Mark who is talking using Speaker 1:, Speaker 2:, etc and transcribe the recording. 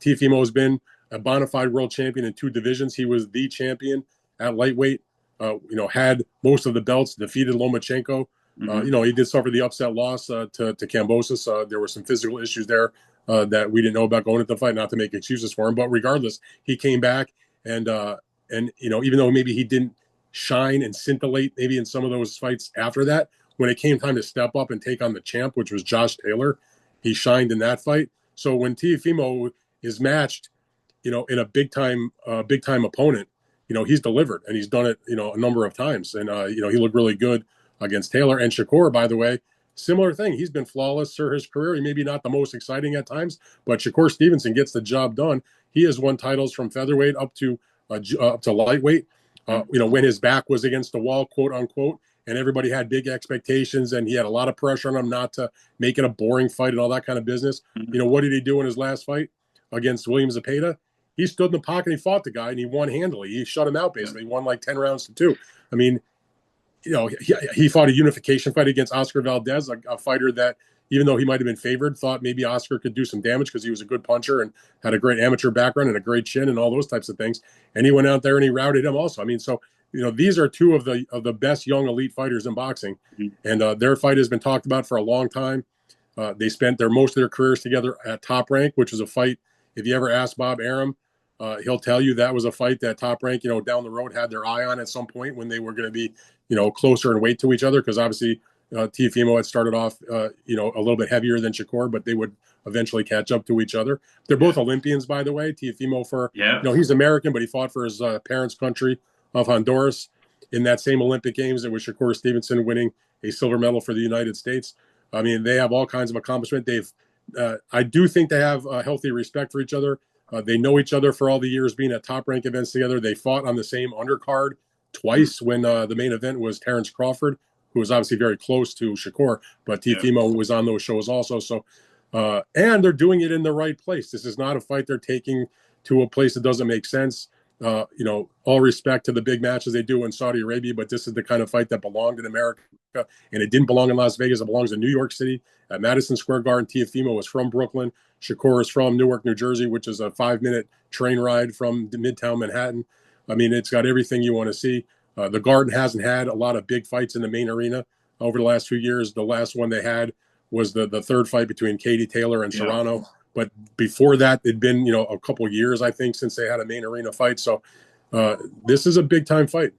Speaker 1: Teofimo has been a bona fide world champion in 2 divisions. He was the champion at lightweight. Had most of the belts, defeated Lomachenko. He did suffer the upset loss to Kambosos. There were some physical issues there that we didn't know about going into the fight, not to make excuses for him. But regardless, he came back and even though maybe he didn't shine and scintillate maybe in some of those fights after that, when it came time to step up and take on the champ, which was Josh Taylor, he shined in that fight. So when Teofimo is matched, in a big time opponent, he's delivered, and he's done it, a number of times. And, he looked really good against Taylor. And Shakur, by the way, similar thing. He's been flawless through his career. He maybe not the most exciting at times, but Shakur Stevenson gets the job done. He has won titles from featherweight up to lightweight. When his back was against the wall, quote unquote, and everybody had big expectations, and he had a lot of pressure on him not to make it a boring fight and all that kind of business. What did he do in his last fight against William Zepeda? He stood in the pocket and he fought the guy, and he won handily. He shut him out, basically. He won like 10 rounds to 2. I mean, he fought a unification fight against Oscar Valdez, a fighter that, even though he might have been favored, thought maybe Oscar could do some damage because he was a good puncher and had a great amateur background and a great chin and all those types of things. And he went out there and he routed him also. I mean, so, these are 2 of the best young elite fighters in boxing. And their fight has been talked about for a long time. They spent most of their careers together at Top Rank, which was a fight. If you ever ask Bob Arum, he'll tell you that was a fight that Top Rank, down the road had their eye on at some point when they were going to be, closer in weight to each other. Because obviously Teofimo had started off, a little bit heavier than Shakur, but they would eventually catch up to each other. They're both Olympians, by the way. Teofimo he's American, but he fought for his parents' country of Honduras in that same Olympic Games. It was Shakur Stevenson winning a silver medal for the United States. I mean, they have all kinds of accomplishment. I do think they have a healthy respect for each other. They know each other for all the years being at Top Rank events together. They fought on the same undercard twice when the main event was Terrence Crawford, who was obviously very close to Shakur, but Teofimo was on those shows also. So, and they're doing it in the right place. This is not a fight they're taking to a place that doesn't make sense. All respect to the big matches they do in Saudi Arabia, but this is the kind of fight that belonged in America, and it didn't belong in Las Vegas. It belongs in New York City at Madison Square Garden. Teofimo is from Brooklyn. Shakur is from Newark, New Jersey, which is a 5-minute train ride from Midtown Manhattan. I mean, it's got everything you want to see. The Garden hasn't had a lot of big fights in the main arena over the last few years. The last one they had was the third fight between Katie Taylor and Serrano. But before that, it'd been, a couple years, I think, since they had a main arena fight. So this is a big time fight.